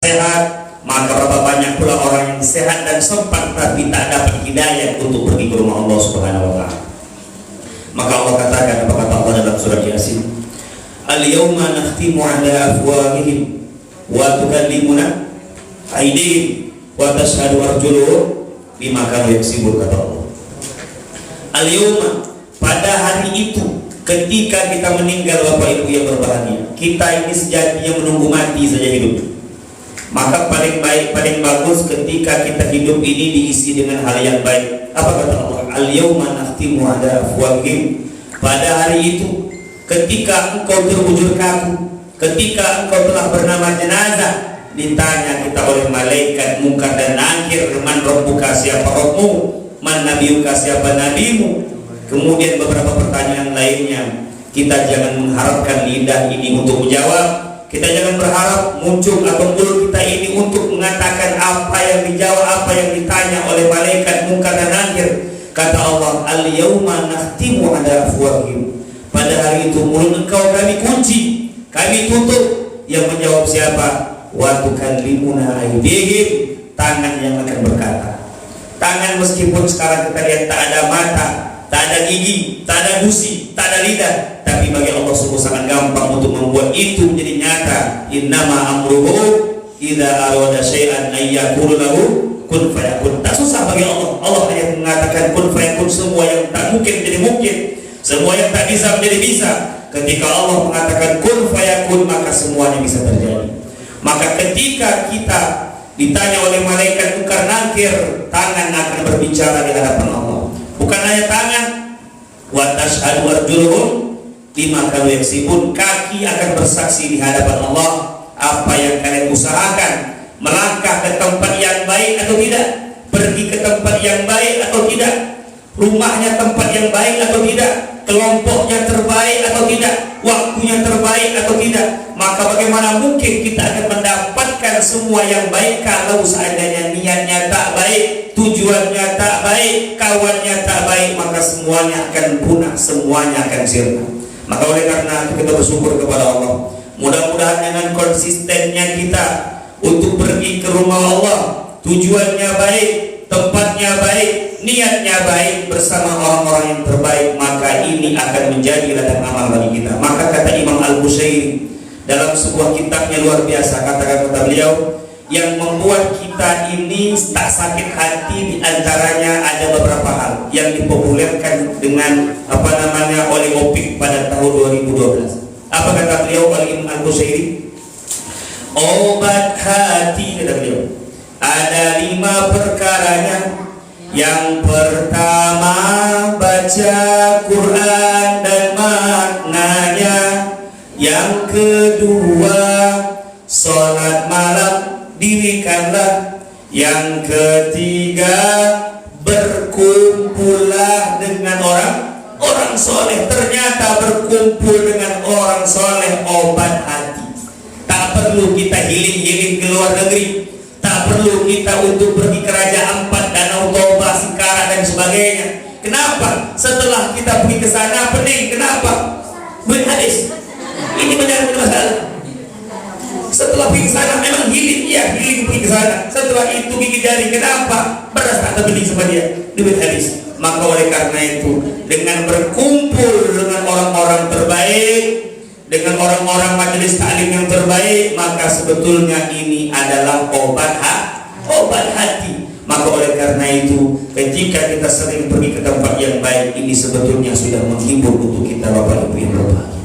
sehat, maka berapa banyak pula orang yang sehat dan sempat tapi tak dapat hidayah untuk pergi ke rumah Allah Subhanahu wa taala. Maka Allah katakan, apa kata Allah dalam surat Yasin? Al-yawma nakhtimu ala afwahihim wa tukallimuna aydihim wa tashhadu arjuluhum bima kanu yaksibun, kata Allah. Al-yawma, pada hari itu, ketika kita meninggal Bapak Ibu yang berbahagia, kita ini sejatinya menunggu mati saja hidup. Maka paling baik, paling bagus ketika kita hidup ini diisi dengan hal yang baik. Apa kata Allah? Al-yawma nakhtimu ala afwahihim, pada hari itu ketika engkau terbujur kaku, ketika engkau telah bernama jenazah, ditanya kita oleh malaikat Munkar dan Nakir, man rabbuka, siapa Rabbmu, man nabiyuka, siapa nabimu. Kemudian beberapa pertanyaan lainnya. Kita jangan mengharapkan lidah ini untuk menjawab. Kita jangan berharap muncul atau mulut kita ini untuk mengatakan apa yang dijawab, apa yang ditanya oleh malaikat Munkar dan Nakir. Kata Allah, al-yawma nakhtimu ala afwahihim, pada hari itu mulut engkau kami kunci, kami tutup. Yang menjawab siapa? Wa tukallimuna aydihim, tangan yang akan berkata. Tangan meskipun sekarang kita lihat tak ada mata, tak ada gigi, tak ada gusi, tak ada lidah, tapi bagi Allah sungguh sangat gampang untuk membuat itu menjadi nyata. Innama amruhu idza arada syai'an ay yaqulu lahu kun fayakun. Tak susah bagi Allah. Allah hanya mengatakan kun fayakun. Semua yang tak mungkin menjadi mungkin, semua yang tak bisa menjadi bisa. Ketika Allah mengatakan kun fayakun, maka semuanya bisa terjadi. Maka ketika kita ditanya oleh malaikat Munkar Nakir, tangan akan berbicara di hadapan Allah. Bukan hanya tangan, wa tashhadu arjuluhum bima kanu yaksibun, kaki akan bersaksi di hadapan Allah apa yang kalian usahakan. Melangkah ke tempat yang baik atau tidak, pergi ke tempat yang baik atau tidak, rumahnya tempat yang baik atau tidak, kelompoknya terbaik atau tidak, waktunya terbaik atau tidak. Maka bagaimana mungkin kita akan mendapatkan semua yang baik kalau seandainya niatnya tak baik, tujuannya tak baik, kawannya tak baik, maka semuanya akan punah, semuanya akan sirna. Maka oleh karena itu kita bersyukur kepada Allah. Mudah-mudahan dengan konsistennya kita untuk pergi ke rumah Allah, tujuannya baik, tempatnya baik, niatnya baik, bersama orang-orang yang terbaik, maka ini akan menjadi ladang amal bagi kita. Maka kata Imam Al-Bushairi dalam sebuah kitabnya luar biasa, kata beliau, yang membuat kita ini tak sakit hati diantaranya ada beberapa hal yang dipopulerkan dengan oleh Opik pada tahun 2012. Apa kata beliau oleh Imam Al-Bushairi? Obat hati, kata beliau, ada 5 perkaranya. Yang pertama, baca Quran dan maknanya. Yang kedua, sholat malam dirikanlah. Yang ketiga, berkumpullah dengan orang soleh. Ternyata berkumpul dengan orang soleh obat hati. Tak perlu kita healing ke luar negeri, tak perlu kita untuk pergi ke Raja Ampat, Danau Toba, Singkara dan sebagainya. Kenapa? Setelah kita pergi ke sana pening. Kenapa? Berhadis. Ini menjadi masalah. Setelah pergi ke sana memang healing, ya healing pergi ke sana. Setelah itu gigi jari. Kenapa? Beras tak terbeli sama dia. Duit hadis. Maka oleh karena itu, dengan berkumpul dengan orang-orang terbaik, dengan orang-orang majelis taklim yang terbaik, maka sebetulnya ini adalah obat hati. Maka oleh karena itu, ketika kita sering pergi ke tempat yang baik, ini sebetulnya sudah menghibur untuk kita Bapak Ibu yang berbahagia.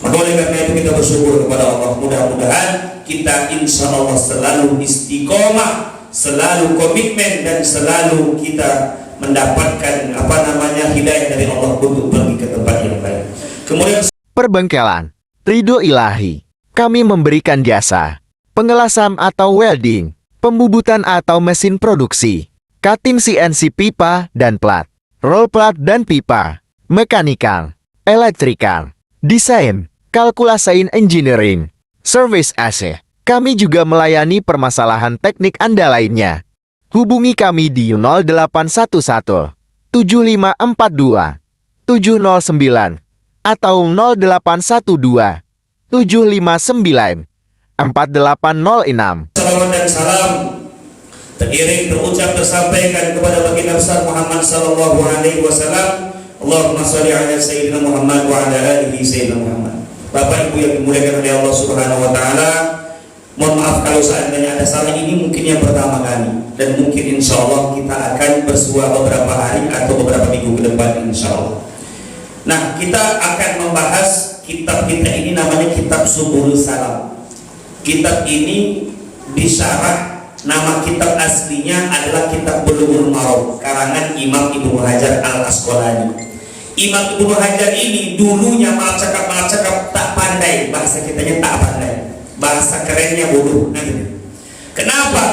Maka oleh karena itu kita bersyukur kepada Allah. Mudah-mudahan kita insya Allah selalu istiqomah, selalu komitmen, dan selalu kita mendapatkan hidayah dari Allah untuk pergi ke tempat yang baik. Kemudian Perbengkelan Ridho Ilahi. Kami memberikan jasa pengelasan atau welding, pembubutan atau mesin produksi, cutting CNC pipa dan plat, roll plat dan pipa, mekanikal, elektrikal, desain, kalkulasi engineering, service AC. Kami juga melayani permasalahan teknik Anda lainnya. Hubungi kami di 0811 7542 709 atau 0812 759 4806. salawat dan salam teriring terucap tersampaikan kepada baginda besar Muhammad sallallahu alaihi wasallam. Allahumma shalli ala sayyidina Muhammad wa ala alihi sayyidina Muhammad. Bapak Ibu yang dimuliakan oleh Allah Subhanahu wa taala, mohon maaf kalau seandainya ada salah. Ini mungkin yang pertama kali, dan mungkin insya Allah kita akan bersua beberapa hari atau beberapa minggu ke depan insya Allah. Nah, kita akan membahas kitab kita ini, namanya kitab Subulus Salam. Kitab ini disyarah, nama kitab aslinya adalah kitab Bulughul Maram karangan Imam Ibnu Hajar Al-Asqalani. Imam Ibnu Hajar ini dulunya maaf cakap tak pandai, bahasa kitanya tak pandai, bahasa kerennya bodoh. Kenapa?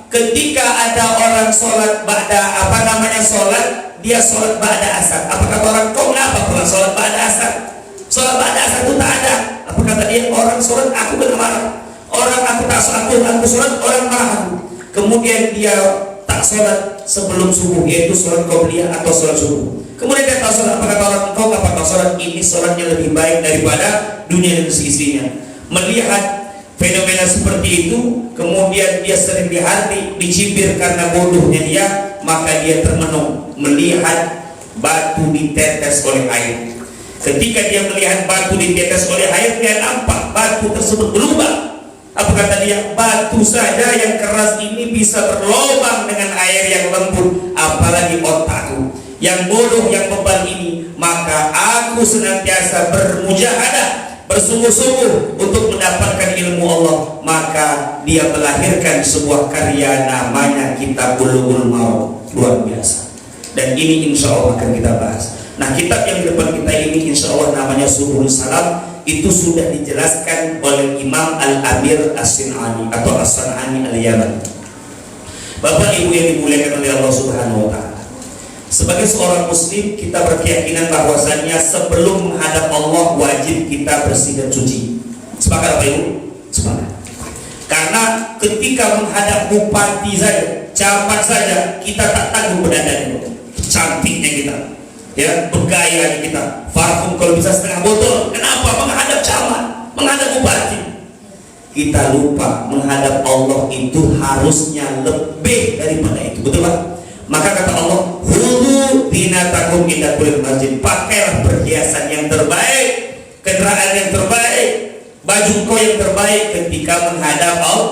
Ketika ada orang sholat sholat, dia sholat ba'da asar. Apa kata orang? Kau kenapa pernah sholat ba'da asar? Sholat ba'da asar itu tak ada. Apa kata dia? Orang sholat aku kena marah. Orang aku tak sholat, aku sholat orang marah aku. Kemudian dia tak sholat sebelum subuh, yaitu sholat qobliyah atau sholat subuh. Kemudian dia tak sholat. Apa kata orang? Kau apa tak sholat? Ini sholatnya lebih baik daripada dunia dan seisinya. Melihat fenomena seperti itu, kemudian dia sering di hati dicibir karena bodohnya dia, maka dia termenung melihat batu ditetes oleh air. Ketika dia melihat batu ditetes oleh air, dia nampak batu tersebut berubah. Apa kata dia? Batu saja yang keras ini bisa berlubang dengan air yang lembut, apalagi otakku yang bodoh, yang bebal ini. Maka aku senantiasa bermujahadah, bersungguh-sungguh untuk mendapatkan ilmu Allah. Maka dia melahirkan sebuah karya namanya kitab Bulughul Maram, luar biasa. Dan ini insya Allah akan kita bahas. Nah, kitab yang di depan kita ini insya Allah namanya Subulus Salam. Itu sudah dijelaskan oleh Imam Al-Amir As-Sin'ani atau As-San'ani Al-Yamani. Bapak Ibu yang dimuliakan oleh Allah Subhanahu wa taala, sebagai seorang muslim kita berkeyakinan bahwasannya sebelum menghadap Allah wajib kita bersih dan suci. Sepakat Bapak Ibu? Sepakat. Karena ketika menghadap bupati saja, camat saja, kita tak tanggung berdadanya, cantiknya kita, ya, bergaya kita, parfum kalau bisa setengah botol. Kenapa? Menghadap camat, menghadap bupati. Kita lupa menghadap Allah itu harusnya lebih daripada itu, betul Pak? Maka kata Allah, "Khudhu zinatakum inda kulli masjid." Pakailah perhiasan yang terbaik, kendaraan yang terbaik, baju kau yang terbaik ketika menghadap Allah.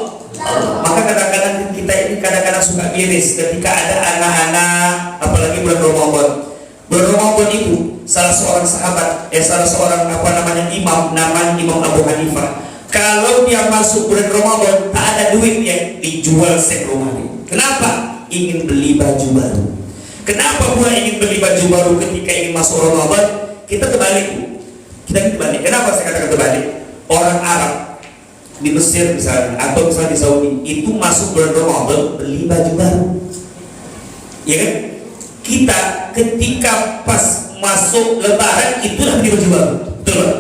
Maka kadang-kadang kita ini kadang-kadang suka miris ketika ada anak-anak, apalagi bulan Ramadan. Bulan Ramadan itu salah seorang sahabat, salah seorang imam, namanya Imam Abu Hanifah. Kalau dia masuk bulan Ramadan tak ada duitnya, dijual sek rumahnya. Kenapa? Ingin beli baju baru. Kenapa pula ingin beli baju baru ketika ingin masuk Ramadan? Kita terbalik. Kenapa saya katakan terbalik? Orang Arab di Mesir misalnya, atau misalnya di Saudi, itu masuk bulan Ramadan beli baju baru, ya kan? Kita ketika pas masuk Lebaran itulah beli baju baru, betul kan?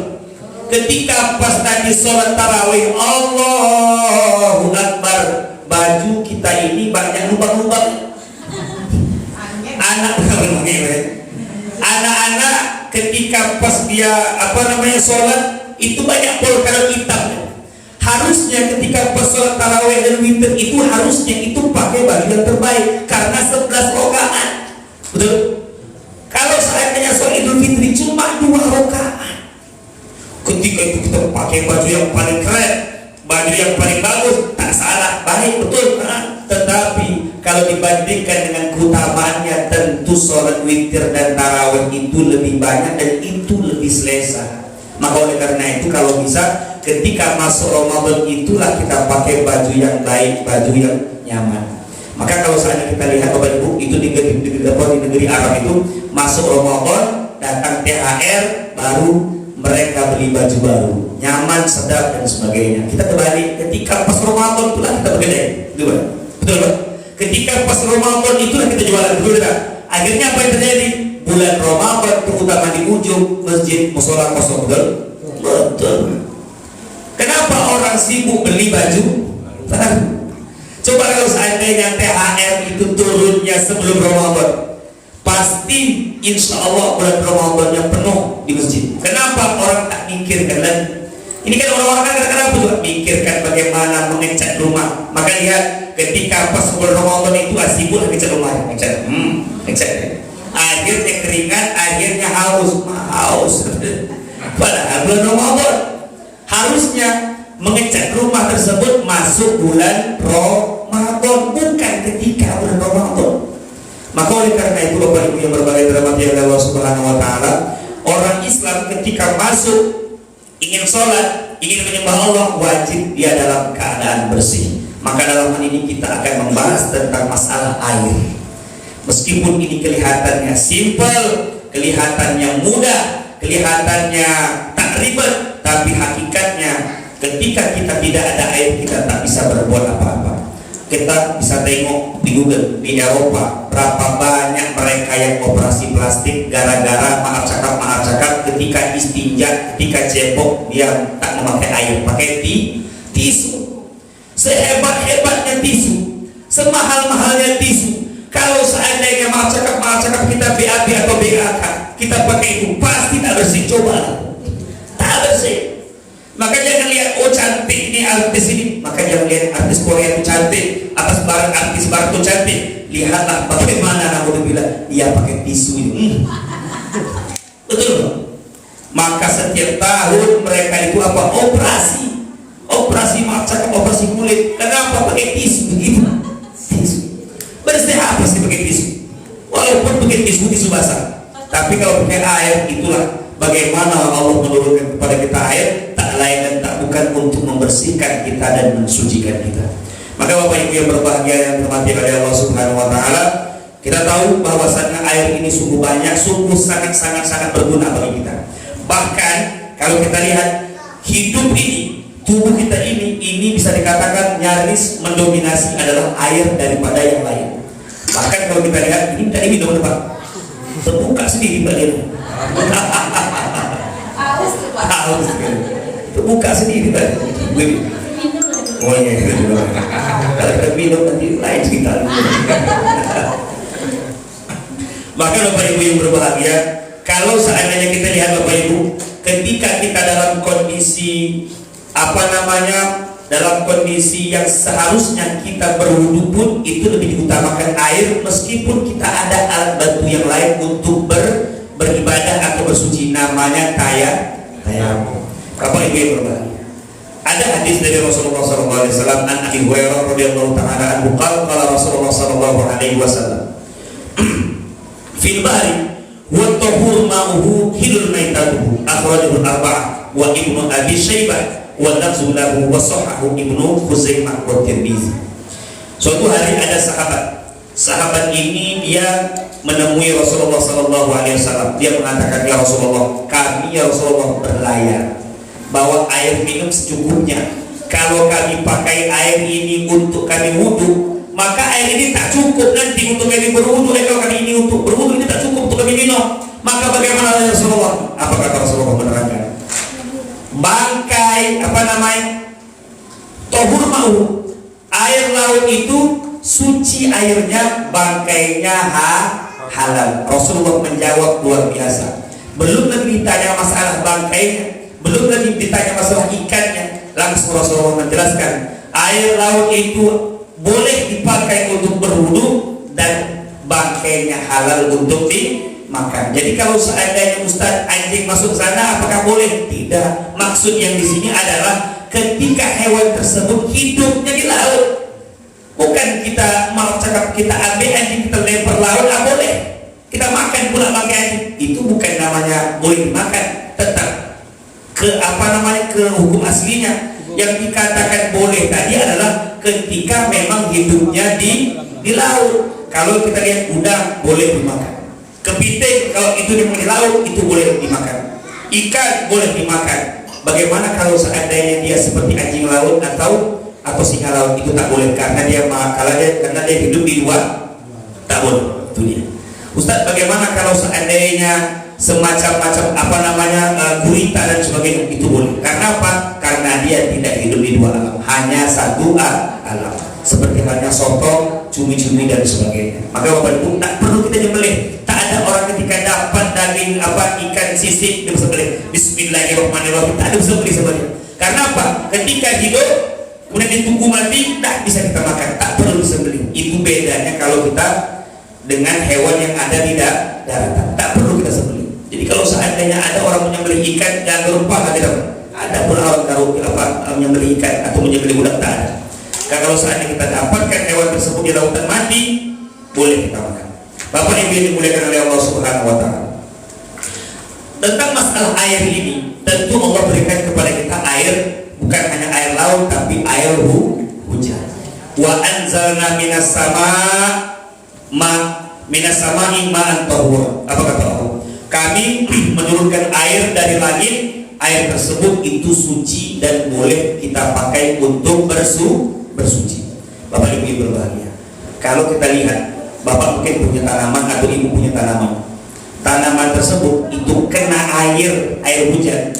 Ketika pas tadi sholat tarawih, Allahu Akbar, baju kita ini banyak lubang-lubang. Anak-anak ketika pas dia sholat itu banyak polkadot hitam. Harusnya ketika pas sholat tarawih dan witir itu harusnya itu pakai baju yang terbaik karena 11 rakaat. Betul? Kalau seandainya sholat Idul Fitri cuma 2 rakaat, ketika itu kita pakai baju yang paling keren, baju yang paling bagus, tak salah, baik, betul. Tetapi kalau dibandingkan dengan keutamaannya, tentu sholat witir dan tarawih itu lebih banyak dan itu lebih selesa. Maka oleh karena itu kalau bisa ketika masuk Ramadan itulah kita pakai baju yang baik, baju yang nyaman. Maka kalau saatnya kita lihat Bapak Ibu, itu di negeri Arab itu masuk Ramadan, datang THR, baru mereka beli baju baru, nyaman, sedap dan sebagainya. Kita terbalik, ketika pas Ramadan itulah kita bergedai, betul Pak? Ketika pas Ramadan itulah kita jualan, betul tak? Akhirnya apa yang terjadi? Bulan Ramadan terutama di ujung masjid musola kosong, betul. Kenapa orang sibuk beli baju baru? Coba kalau seandainya THR itu turunnya sebelum Ramadan, pasti insya Allah bulan Ramadannya penuh di masjid. Kenapa orang tak mikir? Karena Ini kan orang-orang kan kadang-kadang juga mikirkan bagaimana mengecat rumah. Maka lihat ketika pas bulan Ramadan itu asibul ngecat rumah, ngecat. Akhirnya keringat, akhirnya haus. Padahal bulan Ramadan harusnya mengecat rumah tersebut masuk bulan Ramadan, bukan ketika bulan Ramadan. Maka oleh karena itu Bapak Ibu yang berbahagia dirahmati Allah Subhanahu wa taala, orang Islam ketika masuk ingin sholat, ingin menyembah Allah, wajib dia dalam keadaan bersih. Maka dalam hal ini kita akan membahas tentang masalah air. Meskipun ini kelihatannya simpel, kelihatannya mudah, kelihatannya tak ribet, tapi hakikatnya ketika kita tidak ada air, kita tak bisa berbuat apa-apa. Kita bisa tengok di Google, di Eropa, berapa banyak mereka yang operasi plastik gara-gara maaf cakap ketika istinja, ketika cebok dia tak memakai air, pakai tisu. Sehebat-hebatnya tisu, semahal-mahalnya tisu, kalau seandainya maaf cakap kita BAB atau BAK, kita pakai itu pasti tak bersih. Coba tak bersih. Maka jangan lihat oh cantik ini artis ini, maka jangan lihat artis Korea itu cantik, atas barang artis barat itu cantik. Lihatlah bagaimana naudzubillah dia pakai tisu itu. Betul. Maka setiap tahun mereka itu apa? Operasi maaf cakap, operasi kulit. Kenapa pakai tisu begitu? Tisu. Bersih apa sih pakai tisu? Walaupun pakai tisu basah, tapi kalau pakai air, itulah bagaimana Allah menurunkan kepada kita air, tak lain dan tak bukan untuk membersihkan kita dan mensucikan kita. Maka Bapak Ibu yang berbahagia yang dirahmati oleh Allah Subhanahu wa taala, kita tahu bahwasanya air ini sungguh banyak, sungguh sangat berguna bagi kita. Bahkan kalau kita lihat hidup ini, tubuh kita ini bisa dikatakan nyaris mendominasi adalah air daripada yang lain. Bahkan kalau kita lihat ini tadi minum Pak, terbuka sendiri Pak dia. Haus terbuka sendiri Pak. Oh iya, kalau kita minum nanti lain cerita. Maka Bapak Ibu yang berbahagia, kalau seandainya kita lihat Bapak Ibu, ketika kita dalam kondisi dalam kondisi yang seharusnya kita berwudu pun itu lebih diutamakan air, meskipun kita ada alat bantu yang lain untuk beribadah atau bersuci, namanya tayamum. Bapak Ibu yang berbahagia, ada hadis dari Rasulullah SAW, an Abi Hurairah radhiyallahu ta'ala anhu qala Rasulullah SAW fil bahri wa tahur ma'uhu hilul maitatuhu akhrajahu al-arba'ah wa ibnu Abi Syaibah wa lafzu lahu wa sahahu ibnu Khuzaimah wa Tirmizi. Suatu hari ada sahabat ini dia menemui Rasulullah SAW. Dia mengatakan, ya Rasulullah, kami ya Rasulullah berlayar, bawa air minum secukupnya. Kalau kami pakai air ini untuk kami wudhu, maka air ini tak cukup nanti untuk kami berwudhu. Kalau kami ini untuk berwudhu ini tak cukup untuk kami minum, maka bagaimana ya Rasulullah? Apa kata Rasulullah menerangkan? Bangkai tohur mau, air laut itu suci airnya, bangkainya halal. Rasulullah menjawab luar biasa. Belum lagi ditanya masalah bangkainya, belum lagi ditanya masalah ikannya, langsung Rasulullah menjelaskan air laut itu boleh dipakai untuk berwudu dan bangkainya halal untuk dimakan. Jadi kalau seandainya Ustaz anjing masuk sana, apakah boleh? Tidak. Maksud yang di sini adalah ketika hewan tersebut hidupnya di laut, bukan kita mau cakap kita ambil anjing kita lempar laut, boleh kita makan pula bangkai anjing. Itu bukan namanya boleh dimakan. Tetap ke hukum aslinya. Yang dikatakan boleh tadi adalah ketika memang hidupnya di laut. Kalau kita lihat udang boleh dimakan, kepiting kalau itu di laut itu boleh dimakan, ikan boleh dimakan. Bagaimana kalau seandainya dia seperti anjing laut atau singa laut? Itu tak boleh karena dia hidup di luar, tak boleh. Itu dia. Ustaz, bagaimana kalau seandainya semacam gurita dan sebagainya? Itu boleh. Karena apa? Karena dia tidak hidup di dua alam, hanya satu alam. Seperti halnya sotong, cumi-cumi dan sebagainya. Maka Bapak Ibu tak perlu kita nyembelih. Tak ada orang ketika dapat daging ikan sisik dia bisa beli Bismillahirrahmanirrahim, tak ada bisa beli sebenarnya. Karena apa? Ketika hidup kemudian ditunggu mati, tak bisa kita makan, tak perlu disembelih. Itu bedanya kalau kita dengan hewan yang ada di daratan, tak perlu kita sembelih. Jadi kalau seandainya ada orang menyembelih ikan, jangan lupa tidak ada pun orang taruh menyembelih ikan atau menyembelih budak, tak ada. Karena kalau seandainya kita dapatkan hewan tersebut di lautan mati, boleh kita makan. Bapak Ibu yang dimuliakan oleh Allah Subhanahu wa Ta'ala, tentang masalah air ini, tentu Allah berikan kepada kita air, bukan hanya air laut tapi air hujan. Wa anzalna minas sama'i ma'an tahura. Apa kata Allah? Kami menurunkan air dari langit, air tersebut itu suci dan boleh kita pakai untuk bersuci. Bapak Ibu berbahagia. Kalau kita lihat, Bapak mungkin punya tanaman atau Ibu punya tanaman. Tanaman tersebut itu kena air hujan.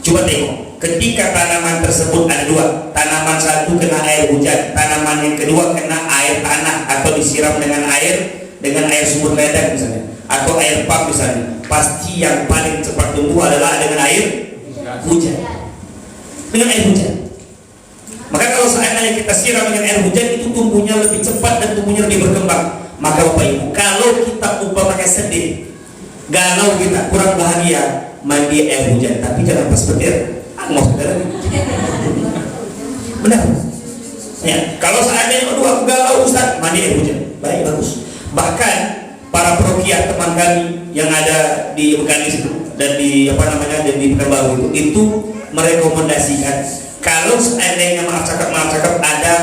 Coba tengok, ketika tanaman tersebut ada dua, tanaman satu kena air hujan, tanaman yang kedua kena air tanah atau disiram dengan air sumur ledeng misalnya, atau air pump misalnya, pasti yang paling cepat tumbuh adalah dengan air hujan. Dengan air hujan. Maka kalau seandainya kita siram dengan air hujan, itu tumbuhnya lebih cepat dan tumbuhnya lebih berkembang. Maka Bapak Ibu, kalau kita umpamanya sedih, galau, kita kurang bahagia, mandi air hujan, tapi jangan pas petir. Mau saudara, benar ya? Kalau seandainya aduh aku galau Ustaz, mandi air hujan, baik, bagus. Bahkan para peruqyah teman kami yang ada di Bekanis dan di dan di Pekanbaru itu merekomendasikan kalau seandainya maaf cakap ada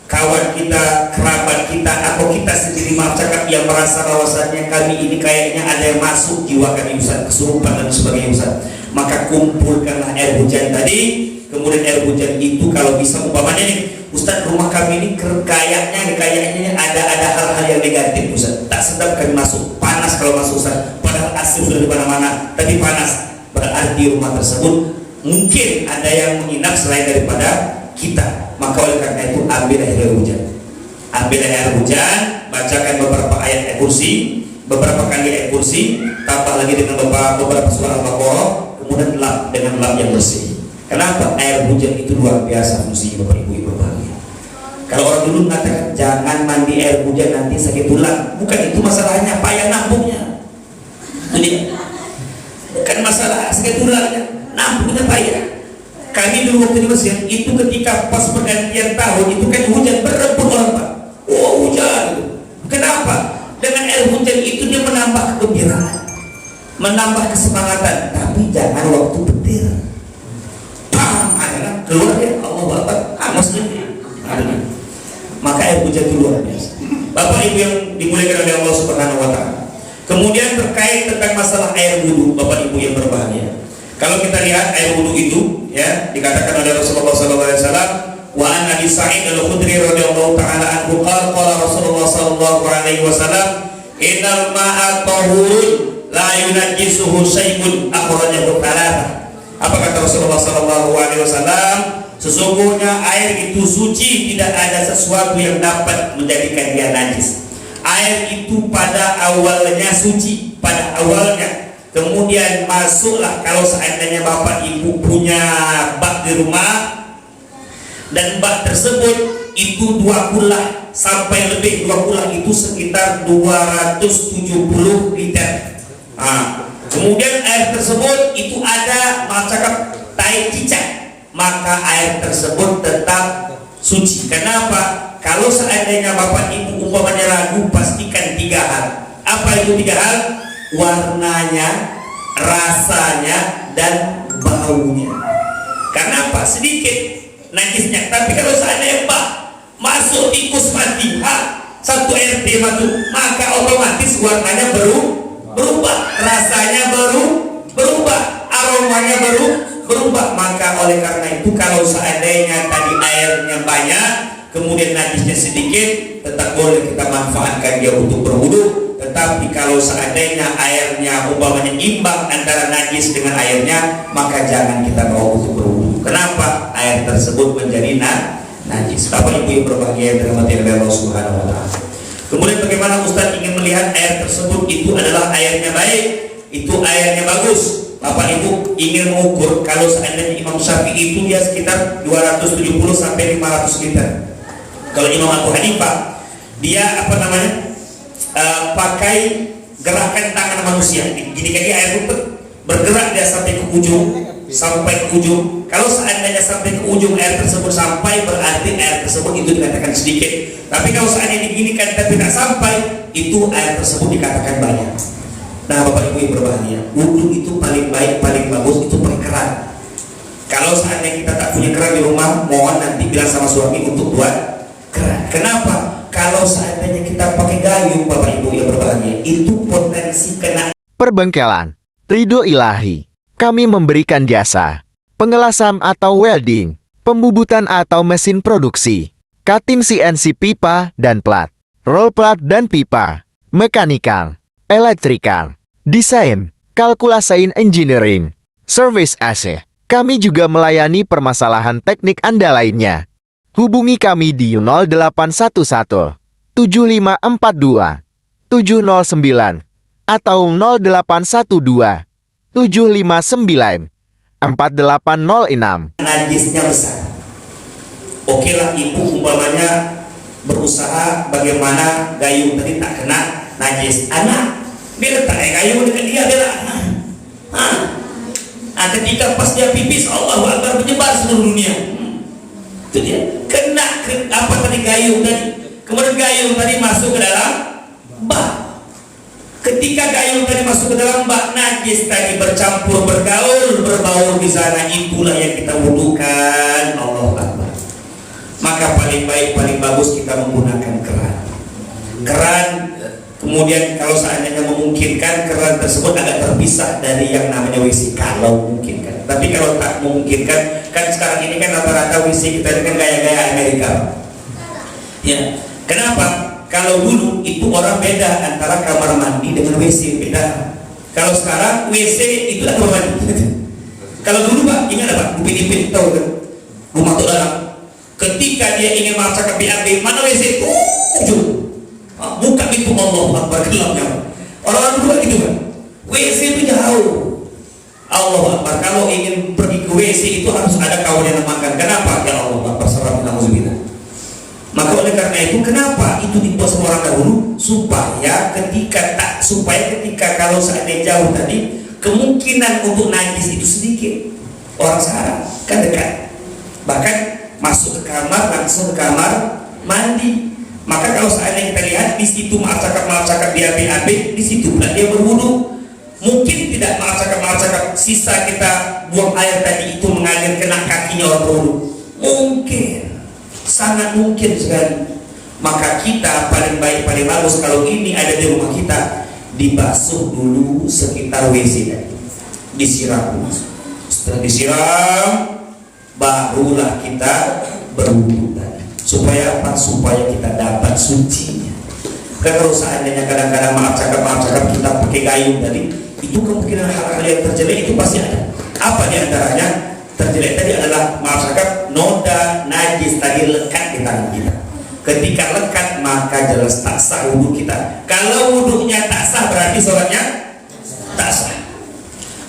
kawan kita, kerabat kita, atau kita sendiri maaf cakap yang merasa bahwasannya kami ini kayaknya ada yang masuk jiwa kami Ustaz, kesurupan dan sebagainya Ustaz, maka kumpulkanlah air hujan tadi. Kemudian air hujan itu kalau bisa umpamanya nih, Ustaz, rumah kami ini kayaknya ada hal-hal yang negatif Ustaz, tak sedap kami masuk, panas kalau masuk Ustaz, padahal AC sudah di mana-mana tapi panas, berarti rumah tersebut mungkin ada yang menginap selain daripada kita. Maka oleh karena itu ambil air hujan, bacakan beberapa ayat kursi, beberapa kali ayat kursi, tambah lagi dengan beberapa surah Al-Baqarah, kemudian lap dengan lap yang bersih. Kenapa? Air hujan itu luar biasa fungsinya Bapak Ibu berbahagia. Kalau orang dulu mengatakan jangan mandi air hujan nanti sakit tulang, bukan itu masalahnya, payah nampungnya. Itu dia. Bukan masalah sakit tulangnya, nampungnya payah. Kami dulu waktu di Mesir itu ketika pas pergantian tahun itu kan hujan berebut orang Pak. Oh hujan. Kenapa? Dengan air hujan itu dia menambah kegembiraan, menambah kesemangatan, tapi jangan waktu petir. Keluar ya Allah Akbar, amas lagi. Maka air hujan itu luar biasa. Bapak Ibu yang dimuliakan oleh Allah Subhanahu wa Ta'ala. Kemudian terkait tentang masalah air wudu, Bapak Ibu yang berbahagia. Kalau kita lihat air wudu itu ya dikatakan oleh Rasulullah sallallahu alaihi wasallam, wa an Abi Sa'id Al-Khudri radhiyallahu ta'ala anhu qala Rasulullah sallallahu alaihi wasallam, innal ma'a tahurun la yunajjisuhu syai'un, akhrajahu thalatha. Apa kata Rasulullah sallallahu alaihi wasallam? Sesungguhnya air itu suci, tidak ada sesuatu yang dapat menjadikan dia najis. Air itu pada awalnya suci, pada awalnya. Kemudian masuklah, kalau seandainya Bapak Ibu punya bak di rumah dan bak tersebut itu 2 kulah sampai lebih, 2 kulah itu sekitar 270 liter. Kemudian air tersebut itu ada macam tai cicak, maka air tersebut tetap suci. Kenapa? Kalau seandainya Bapak Ibu umpamanya ragu, pastikan 3 hal. Apa itu 3 hal? Warnanya, rasanya, dan baunya. Karena apa? Sedikit najisnya. Tapi kalau seandainya masuk tikus mati, 1 RT masuk, maka otomatis warnanya berubah, rasanya berubah, aromanya berubah. Maka oleh karena itu kalau seandainya tadi airnya banyak, kemudian najisnya sedikit, tetap boleh kita manfaatkan dia untuk berwudu. Tetapi kalau seandainya airnya umpamanya imbang antara najis dengan airnya, maka jangan kita bawa untuk berwudu. Kenapa? Air tersebut menjadi najis. Bapak Ibu yang berbahagia dalam hati Allah Subhanahu wa Ta'ala. Kemudian bagaimana Ustaz ingin melihat air tersebut itu adalah airnya baik, itu airnya bagus. Bapak Ibu ingin mengukur kalau seandainya Imam Syafi'i itu dia sekitar 270 sampai 500 liter. Kalau Imam Abu Hanifah dia pakai gerakan tangan manusia. Gini kaki air itu bergerak dia sampai ke ujung. Kalau seandainya sampai ke ujung air tersebut sampai, berarti air tersebut itu dikatakan sedikit. Tapi kalau seandainya diginikan tapi tidak sampai, itu air tersebut dikatakan banyak. Nah, Bapak Ibu yang berbahagia, wudhu itu paling baik, paling bagus itu pakai keran. Kalau seandainya kita tak punya keran di rumah, mohon nanti bilang sama suami untuk buat keran. Kenapa? Kalau seandainya kita pakai gayung, Bapak Ibu yang berbahagia, itu potensi kena. Perbengkelan Ridho Ilahi. Kami memberikan jasa pengelasan atau welding, pembubutan atau mesin produksi, cutting CNC pipa dan plat, roll plat dan pipa, mekanikal, elektrikal, desain, kalkulasi engineering, service AC. Kami juga melayani permasalahan teknik Anda lainnya. Hubungi kami di 0811 7542 709 atau 0812 759 4806. Najisnya besar. Oke lah, ibu umpamanya berusaha bagaimana gayung tadi tak kena najis. Anak dia letak gayung dekat dia, bela. Ketika pas dia pipis, Allahu Akbar, menyebar seluruh dunia. Itu dia kena apa tadi, gayung tadi. Kemudian gayung tadi masuk ke dalam bak. Ketika gayung tadi masuk ke dalam bak, najis tadi bercampur, berbaur di sana. Itulah yang kita butuhkan. Allahu Akbar. Maka paling baik, paling bagus kita menggunakan keran. Kemudian kalau seandainya memungkinkan, keran tersebut agak terpisah dari yang namanya WC kalau memungkinkan. Tapi kalau tak memungkinkan, kan sekarang ini kan rata-rata WC kita ini kan gaya-gaya Amerika. Ya, kenapa? Kalau dulu itu orang beda antara kamar mandi dengan WC, beda. Kalau sekarang WC itu kamar mandi. Kalau dulu Pak, ingat Pak, Upin-Ipin tahu kan? Rumah tuh dalam. Ketika dia ingin masak ke BAB, mana WC? Buka pintu, Allah Akbar, gelapnya. Orang-orang dulu kan gitu kan? WC itu jauh. Allah Akbar, kalau ingin pergi ke WC itu harus ada kawan yang namakan. Kenapa? Ya Allah Akbar, sarap na'udzubillah. Maka oleh karena itu, kenapa itu dibuat sama orang dahulu? Supaya ketika kalau seandainya jauh tadi, kemungkinan untuk najis itu sedikit. Orang sekarang kan dekat, bahkan masuk ke kamar, langsung ke kamar mandi. Maka kalau seandainya kita lihat di situ maaf cakap BAB, di situ dia berwudu. Mungkin tidak maaf cakap sisa kita buang air tadi itu mengalir kena kakinya orang berwudu. Mungkin, sangat mungkin sekali. Maka kita paling baik, paling bagus kalau ini ada di rumah kita, dibasuh dulu sekitar WC tadi, disiram dulu. Setelah disiram, barulah kita berwudu tadi. Supaya apa? Supaya kita dapat sucinya. Karena kalau seandainya kadang-kadang maaf cakap kita pakai gayung tadi, itu kemungkinan hal-hal yang terjelek itu pasti ada. Apa diantaranya? Terjelek tadi adalah maaf cakap noda najis tadi lekat di tangan kita. Ketika lekat maka jelas tak sah wudhu kita. Kalau wudhunya tak sah berarti sholatnya tak sah.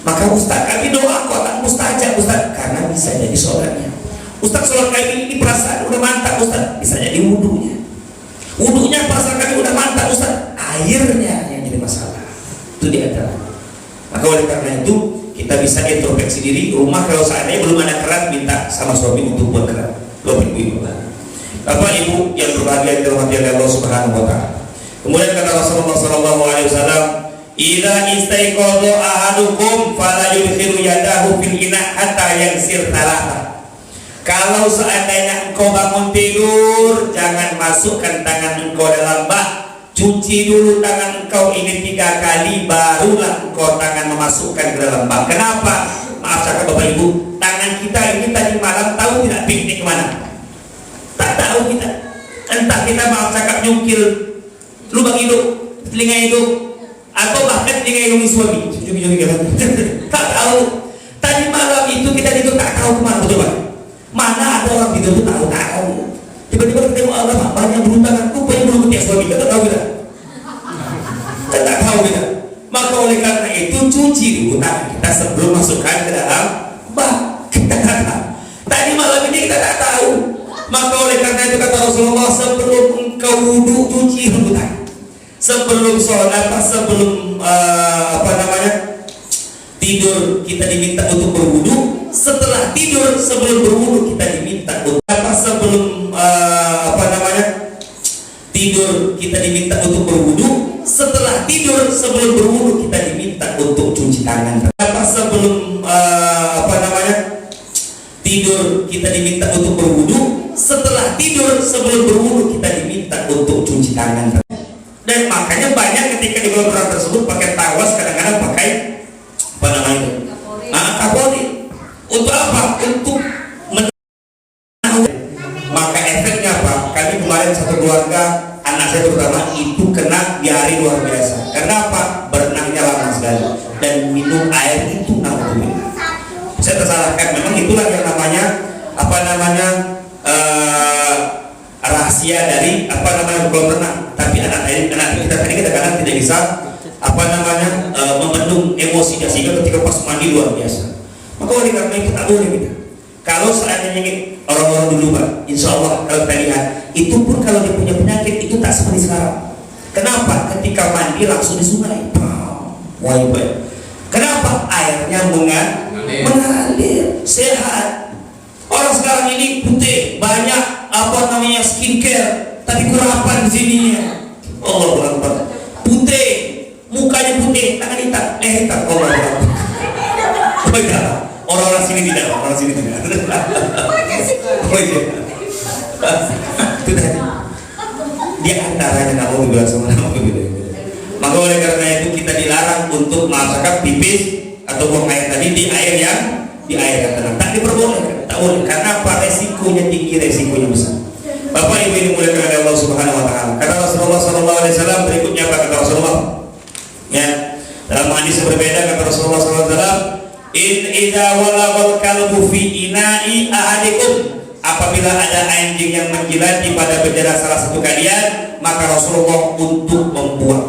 Maka Ustaz, kami doa kok tak mustajab Ustaz, karena bisa jadi sholatnya. Ustaz, sholat kami ini perasaan udah mantap Ustaz, bisa jadi wudhunya perasaan kami udah mantap Ustaz, airnya yang jadi masalah. Itu di antara. Maka oleh karena itu kita bisa introspeksi diri. Rumah kalau seandainya belum ada keran, minta sama suami untuk buat keran. Bapak Ibu yang berbahagia dirahmati Allah Subhanahu wa taala. Kemudian kata Rasulullah sallallahu alaihi wasallam, "Idza istaiqadha ahadukum fala yudkhilu yadahu fil ina hatta yaghsil thalatha." Kalau seandainya engkau bangun tidur, jangan masukkan tangan engkau dalam bak. Cuci dulu tangan engkau ini 3 kali, barulah engkau tangan memasukkan ke dalam bak. Kenapa? Maaf cakap Bapak Ibu, tangan kita ini tadi malam tahu tidak piknik kemana? Tak tahu kita. Entah kita maaf cakap nyungkil lubang hidung, telinga hidung, atau bahkan telinga hidung suami. Tak tahu. Tadi malam itu kita tidur tak tahu kemana, betul Pak? Mana ada orang tidur itu tahu. Tiba-tiba kita tengok Allah banyak bulu tangan, rupanya bulu ketiak suami. Kita tak tahu kita. Kita tak tahu kita. Maka oleh karena itu cuci dulu tangan kita sebelum engkau wudhu cuci rebutan. Sebelum sholat, sebelum tidur kita diminta untuk berwudhu. Setelah tidur sebelum berwudhu kita diminta untuk tidur kita diminta untuk berwudhu. Setelah tidur sebelum berwudhu kita diminta untuk cuci tangan. Sebelum tidur kita diminta untuk berwudhu. Setelah tidur sebelum berwudhu kita diminta untuk cuci tangan. Dan makanya banyak ketika di bulan Ramadan tersebut pakai tawas, kadang-kadang pakai kapolri. Untuk apa? Untuk maka efeknya apa? Kami kemarin satu keluarga, anak saya terutama itu kena diare luar biasa. Karena apa? Berenangnya lama sekali dan minum air itu namanya. Saya tersalahkan, memang itulah yang namanya rahasia dari kolam renang. Tapi anak kita tadi kadang-kadang tidak bisa membendung emosi dia, sehingga ketika pas mandi luar biasa. Maka oleh karena itu tak boleh kita. Kalau seandainya orang-orang dulu Pak, insya Allah kalau kita lihat itu pun kalau dia punya penyakit itu tak seperti sekarang. Kenapa? Ketika mandi langsung di sungai. Kenapa? Airnya mengalir, sehat. Orang sekarang ini putih, banyak skincare, tapi kurapan di sininya. Allahu Akbar. Putih, mukanya putih, tangan hitam, hitam. Allahu Akbar. Oh iya, orang-orang sini tidak, orang sini tidak. Oh iya. Itu tadi. Dia antaranya namun bilang sama nama begitu. Maka oleh karena itu kita dilarang untuk masakan pipis atau buang air tadi di air yang tenang. Tak diperbolehkan, tak boleh. Karena apa? Resikonya tinggi, resikonya besar. Bapak Ibu ini dimuliakan oleh Allah Subhanahu Wa Taala. Kata Rasulullah Sallallahu Alaihi Wasallam berikutnya apa kata Rasulullah? Ya, dalam hadis berbeda kata Rasulullah Sallallahu Alaihi Wasallam, In idza walagal kalbu fi ina'i ahadikum, apabila ada anjing yang menjilati pada bejana salah satu kalian, maka Rasulullah untuk membuang.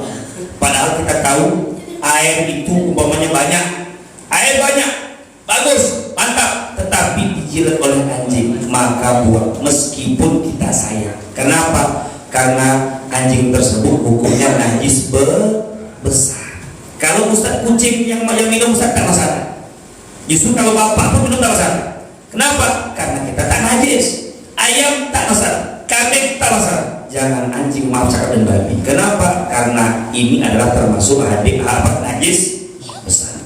Padahal kita tahu air itu umpamanya banyak, air banyak, bagus, mantap, tetapi dijilat oleh anjing, maka buang meskipun kita sayang. Kenapa? Karena anjing tersebut hukumnya najis besar. Kalau Ustaz kucing yang minum Ustaz tak masalah. Justru kalau bapak pun minum tak masalah. Kenapa? Karena kita tak najis. Ayam tak masalah, kambing tak masalah. Jangan anjing, maaf cakap, dan babi. Kenapa? Karena ini adalah termasuk najis besar.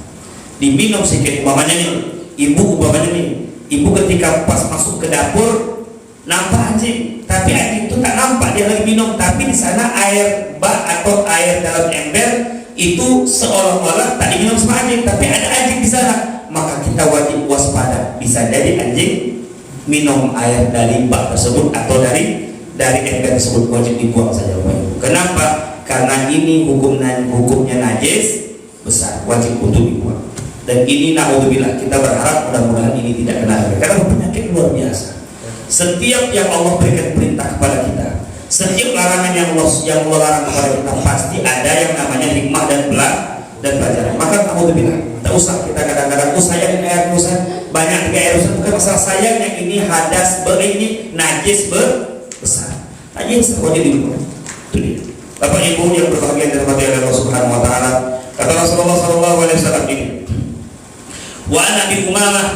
Diminum sedikit, umpamanya nih, ibu ketika pas masuk ke dapur nampak anjing, tapi anjing itu tak nampak dia lagi minum, tapi di sana air bak atau air dalam ember itu seolah-olah tak diminum sama anjing, tapi ada anjing di sana. Maka kita wajib waspada, bisa jadi anjing minum air dari bak tersebut atau dari ember tersebut, wajib dibuang saja. Kenapa? Karena ini hukumnya najis besar, wajib untuk dibuang. Dan ini naudzubillah, kita berharap mudah-mudahan ini tidak kena, karena penyakit luar biasa. Setiap yang Allah berikan perintah kepada kita, setiap larangan yang Allah larang kepada kita, pasti ada yang namanya hikmah dan pelajaran. Maka naudzubillah, tak usah kita kadang-kadang sayang air rusak, banyak air rusak, bukan masalah sayang, yang ini hadas ini najis besar. Najis wajib dibuang. Itu dia. Bapak Ibu yang berbahagia dan dirahmati oleh Allah Subhanahu Wa Taala, kata Rasulullah Sallallahu Alaihi Wasallam ini. Wa an Abi Umamah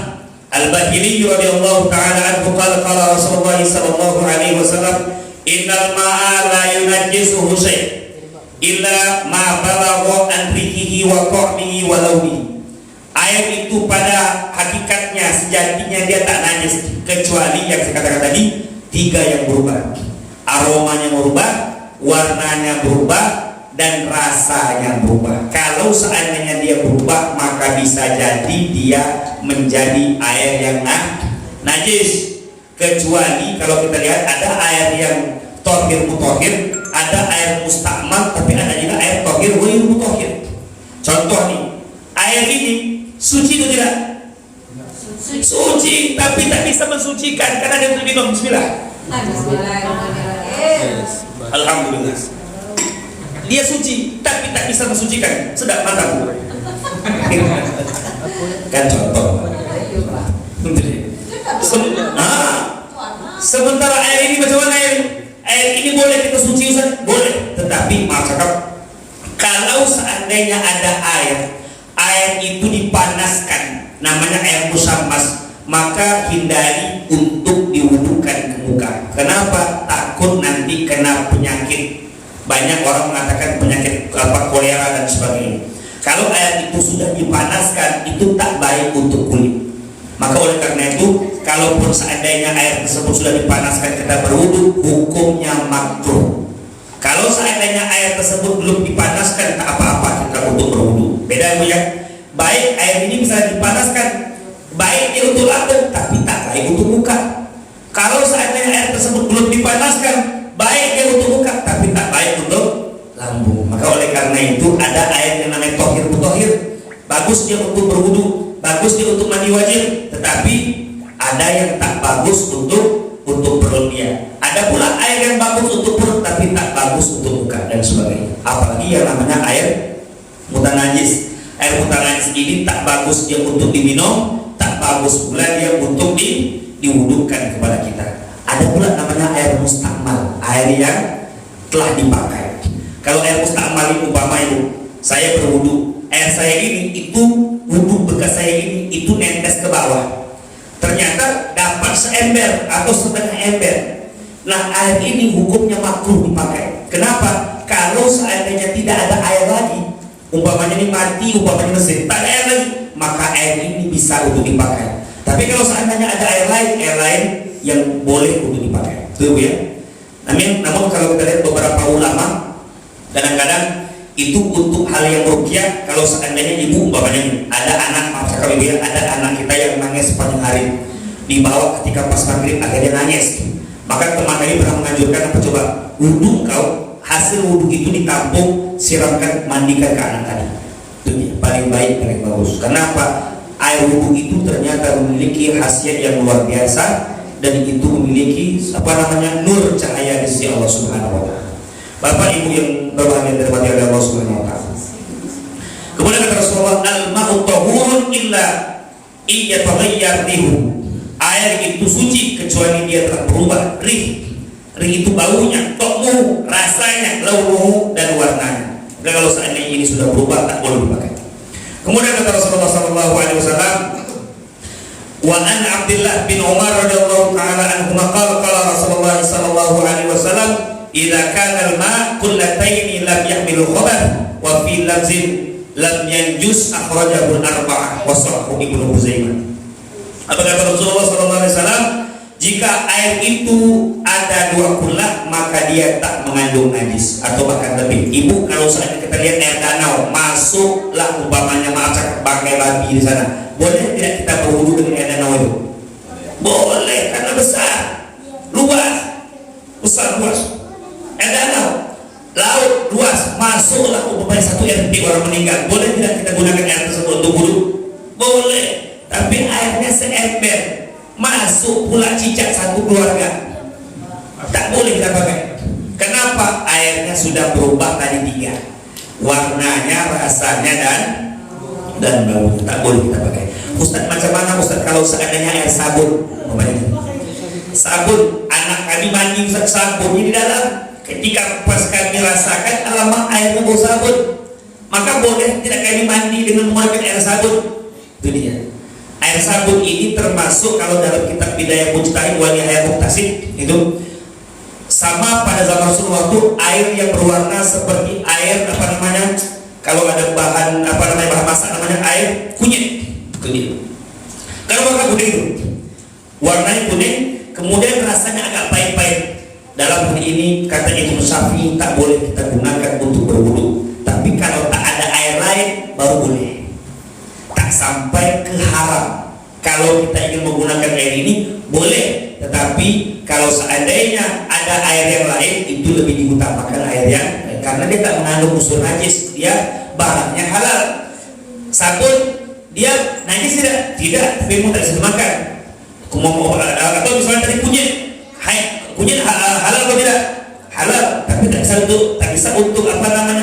Al-Bahili radhiyallahu ta'ala anhu qala qala Rasulullah sallallahu alaihi wasallam, innal ma'a la yunajjisuhu syai' illa ma balagha an rihihi wa ta'mihi wa lawnihi. Air itu pada hakikatnya, sejatinya dia tak najis, kecuali yang saya katakan tadi, tiga yang berubah. Aromanya berubah, warnanya berubah, dan rasanya berubah. Kalau seandainya dia berubah, maka bisa jadi dia menjadi air yang najis. Kecuali kalau kita lihat ada air yang tohir mutohir, ada air mustakmal, tapi ada juga air tohir wal mutohir. Contoh nih, air ini suci atau tidak? Suci, tapi tak bisa mensucikan karena dia untuk minum. Bismillah. Alhamdulillah. Dia suci, tapi tak bisa mensucikan. Sedap, mantap. Kan contoh. Sementara air ini macam mana air? Air ini boleh kita suci Ustaz? Boleh. Tetapi maaf cakap, kalau seandainya ada air itu dipanaskan, namanya air musammas, maka hindari untuk diwudukan ke muka. Kenapa? Takut nanti kena penyakit. Banyak orang mengatakan penyakit kolera dan sebagainya. Kalau air itu sudah dipanaskan, itu tak baik untuk kulit. Maka oleh karena itu, kalaupun seandainya air tersebut sudah dipanaskan kita berwudu, hukumnya makruh. Kalau seandainya air tersebut belum dipanaskan, tak apa-apa kita untuk berwudu. Beda ya. Baik air ini bisa dipanaskan, baik dia untuk lambung, tapi tak baik untuk muka. Kalau seandainya air tersebut belum dipanaskan, baik dia untuk muka, tapi tak baik untuk lambung. Maka oleh karena itu ada air yang namanya tohir. Bagus dia untuk berwudu, bagus dia untuk mandi wajib, tetapi ada yang tak bagus untuk perut dia. Ada pula air yang bagus untuk perut tapi tak bagus untuk muka dan sebagainya. Apalagi yang namanya air mutanajis. Air mutanajis ini tak bagus dia untuk diminum, tak bagus pula dia untuk diwudukan kepada kita. Ada pula namanya air mustakmal, air yang telah dipakai. Kalau air mustakmal ini umpama itu saya berwudu, air saya ini itu wudu bekas saya ini itu netes ke bawah. Ternyata dapat seember atau setengah ember. Nah, air ini hukumnya makruh dipakai. Kenapa? Kalau seandainya tidak ada air lagi, umpamanya ini mati, umpamanya mesin, tak ada air lagi, maka air ini bisa untuk dipakai. Tapi kalau seandainya ada air lain yang boleh untuk dipakai, itu ya. Namun kalau kita lihat beberapa ulama, kadang-kadang itu untuk hal yang ruqyah. Kalau seandainya ibu umpamanya ada anak, maaf sekali ibu ya, ada anak kita yang nangis sepanjang hari, dibawa ketika pas maghrib akhirnya nangis, maka teman kami pernah menganjurkan apa coba, wudu kau, hasil wudu itu ditampung, siramkan, mandikan ke anak tadi. Itu dia, paling baik, paling bagus. Kenapa? Air wudu itu ternyata memiliki khasiat yang luar biasa, dan itu memiliki nur cahaya di sisi Allah Subhanahu wa Ta'ala. Bapak Ibu yang berbahagia dirahmati oleh Allah Subhanahu wa Ta'ala. Kemudian kata Rasulullah, al-ma'u tahurun illa iyataghayyar rihu. Air itu suci kecuali dia telah berubah rih. Rih itu baunya, tokmu, rasanya, launuhu, dan warnanya. Dan kalau seandainya ini sudah berubah, tak boleh dipakai. Kemudian kata Rasulullah sallallahu alaihi wasallam, wa an Abdullah bin Umar radhiyallahu ta'ala anhuma qala Rasulullah sallallahu alaihi wasallam, idza kana al-ma' kullataini lam yahmilu khabath wa fi lafzin lam yanjus akhrajahu al-arba'ah wa sahahu Ibnu Huzaimah. Apa kata Rasulullah sallallahu alaihi wasallam? Jika air itu ada dua kullah, maka dia tak mengandung najis, atau bahkan lebih. Ibu, kalau saat kita lihat air danau, masuklah umpamanya maaf pakai babi di sana, boleh tidak kita berwudu dengan air danau itu? Boleh, karena besar, luas, air danau, laut luas, masuklah umpamanya satu RT orang meninggal, boleh tidak kita gunakan air tersebut untuk wudu? Boleh, tapi airnya seember, masuk pula cicak satu keluarga, tak boleh kita pakai. Kenapa? Airnya sudah berubah tadi tiga, warnanya, rasanya, dan baunya, tak boleh kita pakai. Ustaz, macam mana Ustaz kalau seandainya air sabun? Sabun, anak kami mandi Ustaz, sabunnya di dalam. Ketika pas kami rasakan alamak airnya bau sabun, maka boleh tidak kami mandi dengan menggunakan air sabun? Itu dia. Air sabun ini termasuk kalau dalam kitab Bidayah Mujtahid wa Nihayah Muqtasid itu sama pada zaman Rasulullah itu air yang berwarna seperti air kalau ada bahan bahan masak namanya air kunyit. Itu dia. Kalau warna kuning itu, warnanya kuning, kemudian rasanya agak pahit-pahit. Dalam hal ini kata Imam Syafi'i tak boleh kita gunakan untuk berwudu. Tapi kalau tak ada air lain baru boleh. Tak sampai ke haram. Kalau kita ingin menggunakan air ini boleh, tetapi kalau seandainya ada air yang lain itu lebih diutamakan air yang lain, karena dia tak mengandung unsur najis, dia bahannya halal. Sabun dia najis tidak, tapi mau tak bisa dimakan. Atau misalnya tadi kunyit halal atau tidak? Halal, tapi tak bisa untuk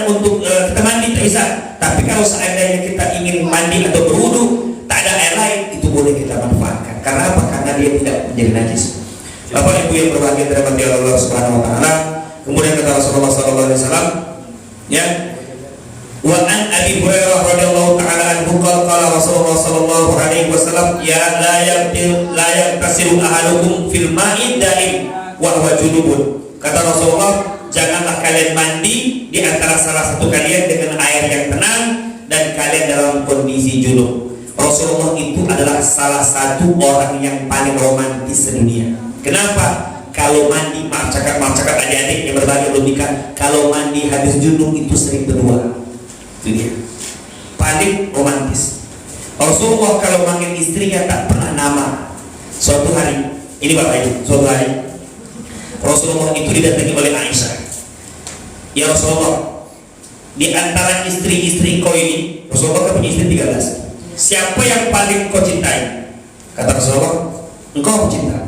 untuk kita mandi, tak bisa. Tapi kalau seandainya kita ingin mandi atau berwudu, tak ada air lain, itu boleh kita manfaatkan. Karena apa? Karena dia tidak menjadi najis. Bapak Ibu yang berbahagia dirahmati Allah Subhanahu wa Ta'ala, Kemudian kata Rasulullah sallallahu alaihi wasallam, ya, wa an Abi Hurairah radhiyallahu taala anhu qala Rasulullah sallallahu alaihi wasallam, ya la yaqtasilu ahadukum fil ma'i daim wa huwa junubun. Kata Rasulullah, janganlah kalian mandi di antara salah satu kalian dengan air yang tenang dan kalian dalam kondisi junub. Rasulullah itu adalah salah satu orang yang paling romantis sedunia. Kenapa? Kalau mandi, maaf cakap adik-adik yang berbagi logika, kalau mandi habis junub itu sering berdua. Itu dia, paling romantis. Rasulullah kalau manggil istrinya tak pernah nama. Suatu hari, ini bapak ibu, suatu hari Rasulullah itu didatangi oleh Aisyah. Ya Rasulullah, di antara istri-istri kau ini, Rasulullah kan punya istri 13. Siapa yang paling kau cintai? Kata Rasulullah, engkau cinta.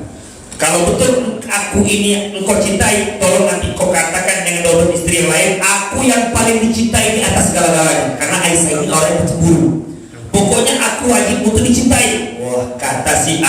Kalau betul aku ini engkau cintai, tolong nanti kau katakan dengan 12 istri yang lain, aku yang paling dicintai di atas segala-galanya. Karena Aisyah ini orang yang cemburu. Pokoknya aku wajib untuk dicintai. Wah, kata si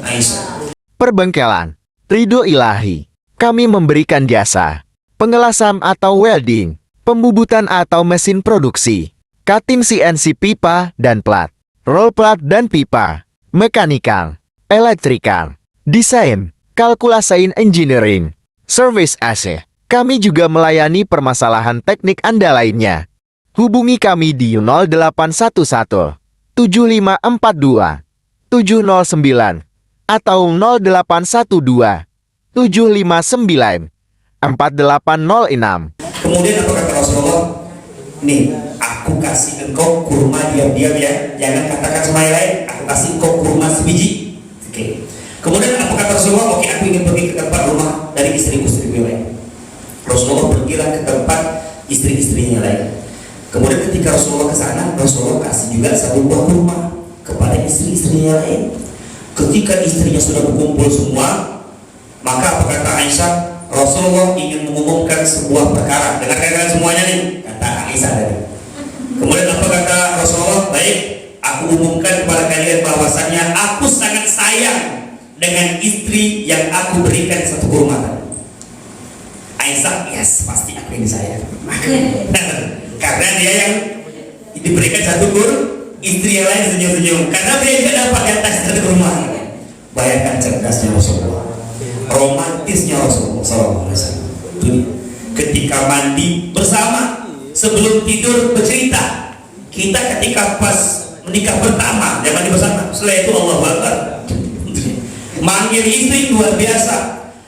Aisyah. Perbengkelan Ridho Ilahi. Kami memberikan jasa pengelasan atau welding, pembubutan atau mesin produksi, cutting CNC pipa dan plat, roll plat dan pipa, mekanikal, elektrikal, desain, kalkulasi engineering, service AC. Kami juga melayani permasalahan teknik Anda lainnya. Hubungi kami di 0811 7542 709 atau 0812 759 4806. Kemudian apa kata Rasulullah? Nih, aku kasih engkau kurma diam-diam ya, jangan katakan sama yang lain. Aku kasih engkau kurma sebiji. Oke. Kemudian apa kata Rasulullah? Oke, aku ingin pergi ke tempat rumah dari istri-istri yang lain. Rasulullah pergilah ke tempat istri-istrinya lain. Kemudian ketika Rasulullah ke sana, Rasulullah kasih juga satu buah kurma kepada istri-istrinya lain. Ketika istrinya sudah berkumpul semua, maka apa kata Aisyah? Rasulullah ingin mengumumkan sebuah perkara. Dengarkan semuanya nih, kata Aisyah tadi. Kemudian apa kata Rasulullah? Baik, aku umumkan kepada kalian bahwasannya aku sangat sayang dengan istri yang aku berikan satu kurma tadi. Aisyah, yes, pasti aku yang disayang. Karena dia yang diberikan satu istri yang lain senyum-senyum. Karena dia juga dapat di atas satu kurma. Bayangkan cerdasnya Rasulullah, romantisnya Rasulullah SAW. Ketika mandi bersama, sebelum tidur bercerita. Kita ketika pas menikah pertama, dia mandi bersama. Setelah itu Allah Akbar. Manggil istri luar biasa.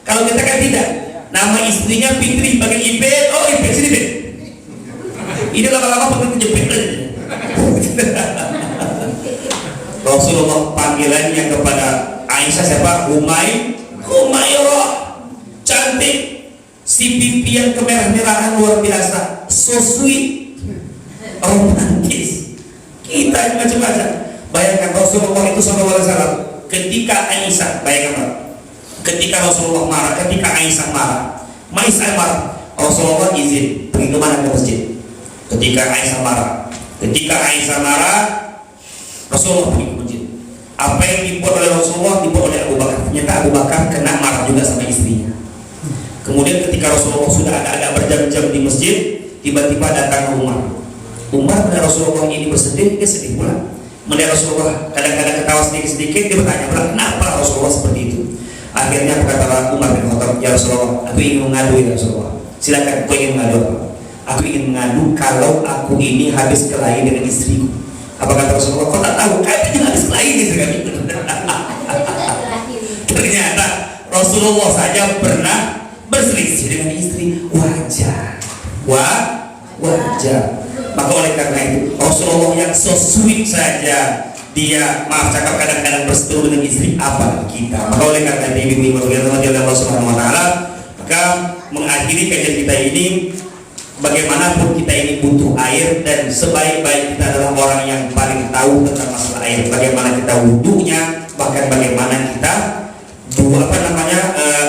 Kalau kita kan tidak, nama istrinya Fitri, panggil Ipet, oh Ipet sini Ipet. Ini lama-lama panggil kejepit aja. Rasulullah panggilannya kepada Aisyah siapa? Humairah, cantik, si pipi yang kemerah-merahan luar biasa, so sweet, romantis. Kita macam-macam. Bayangkan Rasulullah itu SAW ketika Aisyah, bayangkan ketika Rasulullah marah, ketika Aisyah marah, Rasulullah izin pergi ke mana, ke masjid. Ketika Aisyah marah, Rasulullah pergi ke masjid. Apa yang dibuat oleh Rasulullah dibuat oleh Abu Bakar. Ternyata Abu Bakar kena marah juga sama istrinya. Kemudian ketika Rasulullah sudah agak berjam-jam di masjid, tiba-tiba datang Umar. Umar melihat Rasulullah ini bersedih, dia sedih pula. Melihat Rasulullah kadang-kadang ketawa sedikit-sedikit, dia bertanya pula, kenapa Rasulullah seperti itu? Akhirnya berkata Umar bin Khattab, ya Rasulullah, aku ingin mengadu ya Rasulullah. Silakan, aku ingin mengadu apa? Aku ingin mengadu kalau aku ini habis kelahi dengan istriku. Apa kata Rasulullah? Kau tak tahu, kayaknya habis kelahi istri kami. Ternyata Rasulullah saja pernah berselisih dengan istri. Wajar. Maka oleh karena itu Rasulullah yang so sweet saja, dia maaf cakap kadang-kadang berseteru dengan istri, apa kita. Maka oleh karena itu ibu-ibu Allah Subhanahu wa taala, maka mengakhiri kajian kita ini, bagaimanapun kita ini butuh air, dan sebaik-baik kita adalah orang yang paling tahu tentang masalah air, bagaimana kita wudunya, bahkan bagaimana kita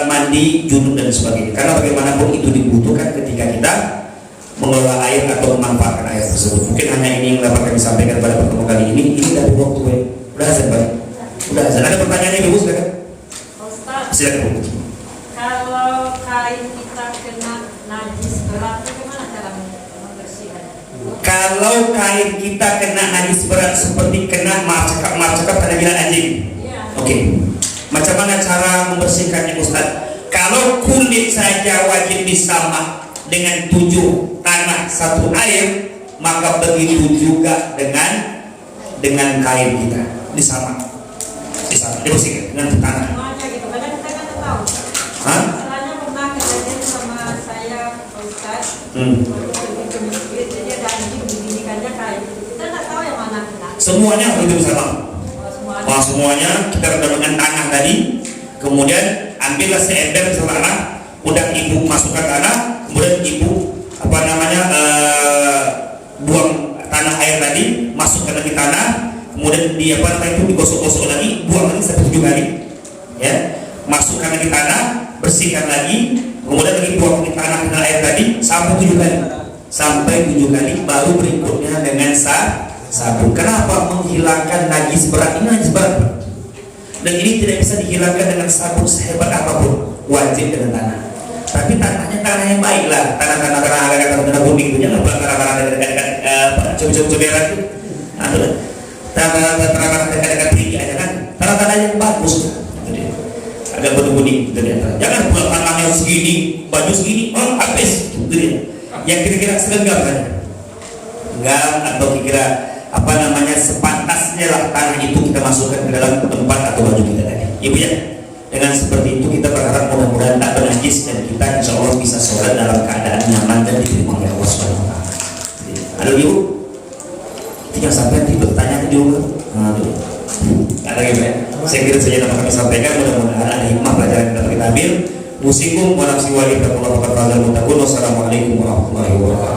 mandi, junub dan sebagainya. Karena bagaimanapun itu dibutuhkan ketika kita mengelola air atau memanfaatkan air tersebut. Mungkin hanya ini yang dapat kami sampaikan pada pertemuan kali ini. Ini dari waktu ya. Udah azan Pak? Udah azan. Ada pertanyaan Ibu silakan. Ustaz, Silakan Bu. kalau kain kita kena najis berat, bagaimana cara membersihkan? Kalau kain kita kena najis berat seperti kena marcakap pada bilang anjing. Iya. Oke. Macam mana cara membersihkannya Ustaz? Kalau kulit saja wajib disamak dengan 7 tanah 1 air, maka begitu juga dengan kain kita disamak, dibersihkan dengan tanah. Semuanya gitu, kadang kita kan tahu. Hah? Masalahnya pernah kejadian sama saya, Pak Ustaz. Hmm. Waktu pergi ke masjid, jadi ada anjing dibinikannya kain. Kita nggak tahu yang mana kena. Semuanya begitu sama. Semuanya. Wah, semuanya kita rendam dengan tanah tadi, kemudian ambillah seember sama tanah, udah ibu masukkan tanah, kemudian ibu buang tanah air tadi, masukkan lagi tanah, kemudian digosok-gosok lagi, buang lagi sampai 7 kali, ya, masukkan lagi tanah, bersihkan lagi, kemudian lagi buang lagi tanah dan air tadi sampai 7 kali, baru berikutnya dengan sabun. Kenapa? Menghilangkan najis berat. Ini najis berat, dan ini tidak bisa dihilangkan dengan sabun sehebat apapun, wajib dengan tanah. Tapi tanahnya tanah yang baik lah, tanah kuning itu, jangan pula tanah coba-coba itu, tanah dekat tinggi aja kan, tanah yang bagus, agak berkuning ternyata. Jangan pula tanah yang segini, baju segini, habis, yang kira-kira segenggam kan, enggak, atau kira sepantasnya lah tanah itu kita masukkan ke dalam tempat atau baju kita tadi, ibu ya. Dengan seperti itu kita berharap mudah-mudahan tak bernajis dan kita insya Allah bisa sholat dalam keadaan nyaman dan diterima oleh Allah SWT. Halo ibu, tinggal sampai nanti bertanya ke ibu. Ada lagi ya? Saya kira saja dapat kami sampaikan, mudah-mudahan ada hikmah pelajaran yang dapat kita ambil. Musikum wa nafsi wa lillahi wa wassalamualaikum warahmatullahi wabarakatuh.